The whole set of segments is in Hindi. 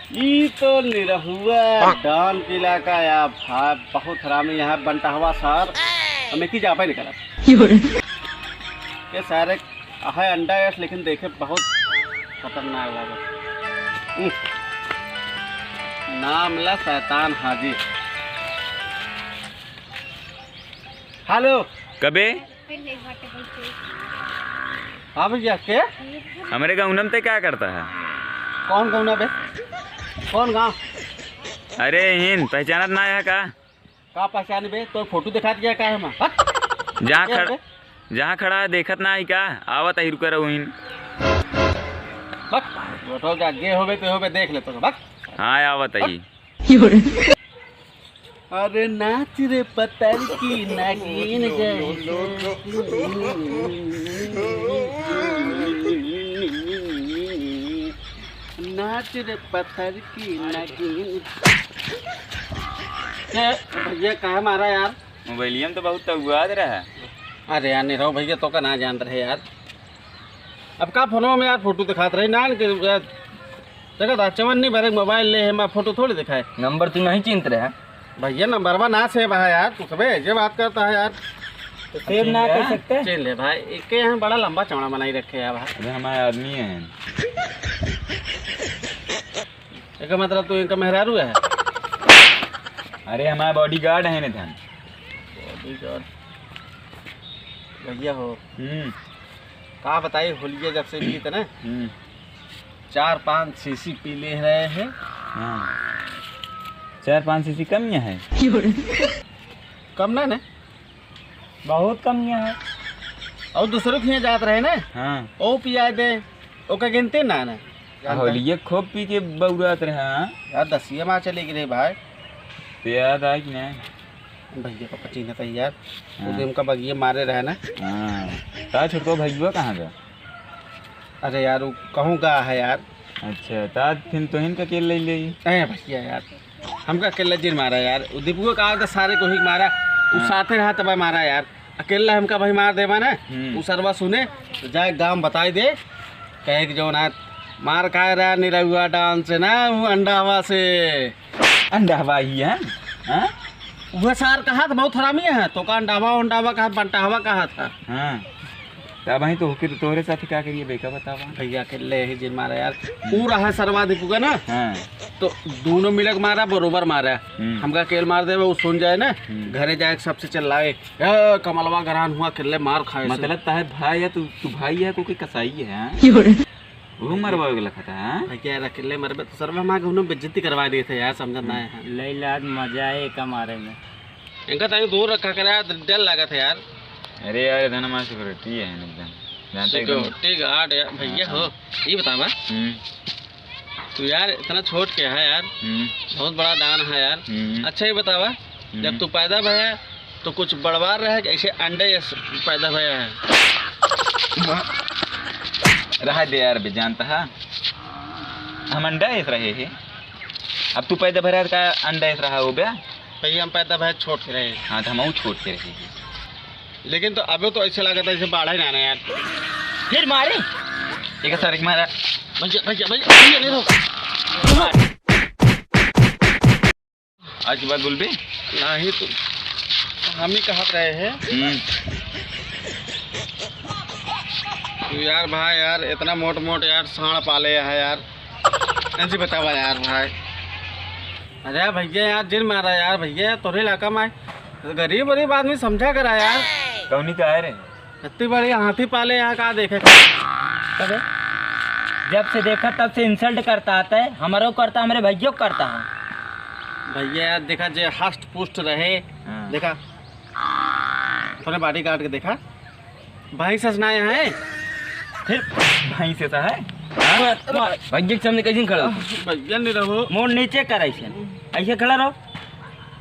ई तो निरहुआ डॉन के इलाका या भाई बहुत हरामी यहाँ बनता हुआ सर हमें की जापा निकला ये सारे है अंडा है लेकिन देखे बहुत खतरनाक लगा। नाम ला शैतान हाजी। हेलो कबे हाँ भैया के हमारे गाँव में क्या करता है? कौन गाँव ना बे कौन गाँव? अरे हिन पहचानत ना है का पहचान बे तो फोटो दिखा दिया का है जहाँ खड़ा है देखत ना है का आवत है रुका रहो हिन बैठो गे होबे तो होबे देख ले तो बक हाँ आवत है। अरे नाच रे पतर की नागिन नाच रे पत्थर की नागिन। भैया कहाँ मारा यार? मोबाइलियम तो बहुत तगुआद रहा है। अरे यार नहीं रहो भैया तो का ना जान रहे यार। अब का फोनो में यार फोटो दिखाते रहे ना जगह चमन नहीं भरे मोबाइल ले है मैं फोटो थोड़ी दिखाए। नंबर तो नहीं चिंत रहे भैया नंबर वन ना से भाई यार तू सबे ये बात करता है यार तो सेव ना कर सकते चल ले भाई एक यहाँ बड़ा लंबा चौड़ा बनाई रखे यार भाई। अरे हमारे आदमी है एक मतलब तो इनका मेहरारू है। अरे हमारा बॉडीगार्ड है ना भैया हो कहा बताइए होलिया जब से बीत ना 4-5 सीसी पी ले रहे हैं। हाँ 4-5 सीसी कम है कम ना ना बहुत कम है और दूसरों के यहाँ जात रहे ना हाँ ओ पिया दे ओ का गिनते ना ना होलिया खूब पी के बउरात रहे। हाँ यार 10 माँ चले गए भाई तो याद आए कि नहीं भैया का पची नहीं यार उस दिन का बगिए मारे रहे ना। हाँ छोटको भैया कहाँ गया? अरे यार वो कहूँ का है यार। अच्छा ताज फिर तो इनका केल ले ले भैया यार हमका अकेला जिन मारा यार दीपू का तो सारे को ही मारा उस साथे रहा तब मारा यार अकेला हमका भाई मार देवा ना वो सरवा सुने तो जाए गाँव बताई दे कहे कि जो ना मार खाए रहा निरहुआ डांस से ना वो अंडा हवा से अंडा हवा ही है। हाँ वह सार कहा था बहुत हरामी है तो का अंडावा कहा बंटा हवा कहा था। हाँ तब वहीं तो होके तोहरे साथ क्या करिए बेका बतावा भैया अकेले ही जिन मारा यार पूरा है सरवा दीपू का ना। हाँ तो दोनों मिलक मारा बरोबर मारा हमका केल मार दे वो सुन जाए ना घरे जाए सबसे चिल्लाए कमलवा घरान हुआ किले मार खाए मतलब ताहे भाई है तू भाई है कोई कसाई है वो मरवा लखा था। भैया यार अकेले मरबे तो सरवा माँ के उन्होंने बेइज्जती करवा दिए थे यार समझ ना है लैला मजा है का मारे में इनका ताकि दूर रखा कर यार डर लगा था यार। अरे यार धनमा सिक्योरिटी है एकदम जानते सिक्योरिटी गार्ड यार भैया हो ये बतावा तू यार इतना छोट क्या है यार बहुत बड़ा दान है यार। अच्छा ये बतावा जब तू पैदा भया तो कुछ बड़वार रहा है ऐसे अंडे पैदा भया है रहा दे यार बे जानता है हम अंडा ऐस रहे हैं। अब तू पैदा भरा का अंडा ऐस रहा हो बे भैया हम पैदा भया छोट के रहे। हाँ तो हम छोट के रहे लेकिन तो अभी तो ऐसे लगा था जैसे बाढ़ा ही ना यार फिर मारे एक सर मारा भैया भैया भैया नहीं रोक आज के बाद बोल बे नहीं तो हम ही कहा रहे हैं तो यार भाई यार इतना मोट यार साढ़ पाले है यार ऐसे बतावा यार भाई। अरे भैया यार जिन मारा यार भैया तोरे इलाका में गरीब आदमी समझा करा यार कौनी का है रे इतनी बड़ी हाथी पाले यहाँ कहाँ देखे कबे जब से देखा तब से इंसल्ट करता आता है हमारा करता हमारे भैया को करता है। भैया यार देखा जे हष्ट पुष्ट रहे देखा थोड़े बॉडी गार्ड के देखा भाई सचनाए हैं फिर भाई से है भैया के सामने कैसे खड़ा भैया नहीं रहो मोड़ नीचे कर ऐसे खड़ा रहो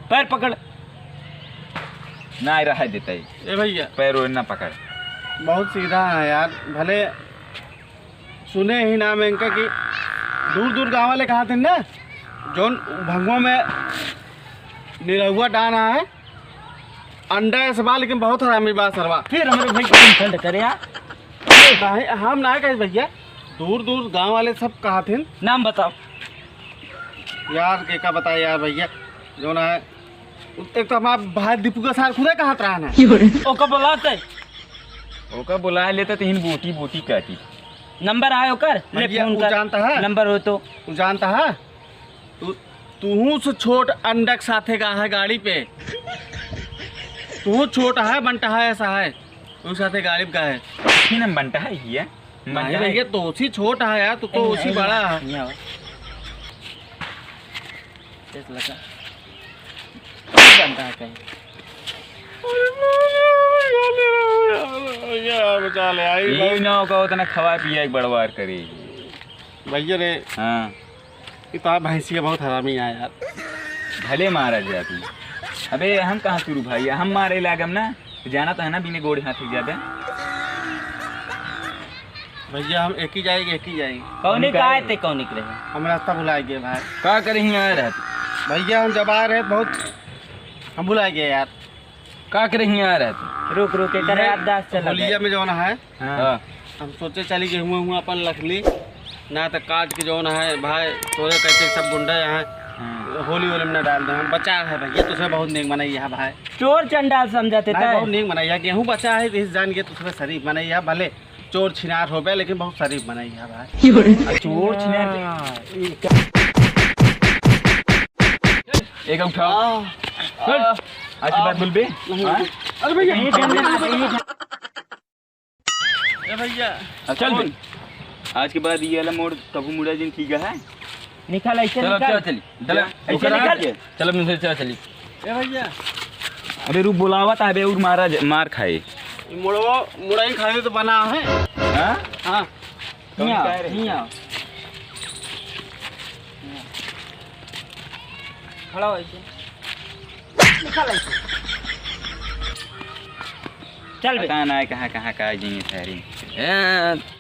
पैर पकड़ ना रहा देता है ए भैया पैर ना पकड़ बहुत सीधा है यार भले सुने ही नाम है इनका कि दूर गाँव वाले कहा थे ना जोन भंगों में निरहुआ डाना है अंडा है सवाल लेकिन बहुत हरामी बात सरवा फिर हमारे भाई को इंसल्ट करे यार हम ना कहे भैया दूर गांव वाले सब कहा थे नाम बताओ यार के का बताए यार भैया जो ना है एक तो हमारा भाई दीपू का सार खुदे कहाँ रहना ओका बुलाते ओका बुला लेता तो इन बोटी बोटी कहती। नंबर आयो कर ले भैया, फोन वो कर जानता है? नंबर हो तो तू जानता है तू से छोट अंडक साथे का है गाड़ी पे तू छोटा है बंटा है ऐसा है तू साथे गाड़ी का है ही ना बनता है ये नहीं भैया तो उसी छोटा है यार तू तो उसी बड़ा है यहाँ आओ। देख लगा बनता है कहीं बचा ले ये ना होगा उतना खवा पिया एक बड़वार करे। भैया रे हाँ ये तो भैंसिया बहुत हरामी है यार भले मारा जाती। अबे हम कहाँ शुरू भाई हम मारे लागम ना जाना तो है ना बिना गोड़े हाथ ज्यादा। भैया हम एक ही जाएंगे कौन का आए थे कौन रहे हम रास्ता भुला गए भाई का करेंगे यार भैया हम जब आ रहे बहुत हम भुला गए यार का करेंगे यार रुक रुक के करे आप दास चला होलिया में जो ना है हाँ हम सोचे चली गए हुआ अपन रख ली ना तो काट के जो ना है भाई तोरे कहते सब गुंडा यहाँ होली में ना डाल दे हम बचा है भैया तुझे बहुत नेक मनाई है भाई चोर चंडाल समझाते नहीं, थे बहुत नेक मनाई है गेहूँ बचा है तो इस जान के तुझे शरीफ मनाई है भले चोर छिनार हो गए लेकिन बहुत शरीफ मनाई है भाई चोर एक उठाओ आज के बाद बोलबे अरे भैया ए भैया चल बे आज के बाद ये वाला मोड़ कबू मुड़ा जिन ठीक है निकाल ऐसे चलो निकाल चल चल ऐसे निकाल चलो मुझे चल चली ए भैया अबे रू बुलावा था बे और मार खाए मुड़ा ही खाने तो बना है हां हाँ नहीं आओ खड़ा हो ऐसे निकाल ऐसे चल बे कहाँ ना कहाँ कहाँ का जी सारी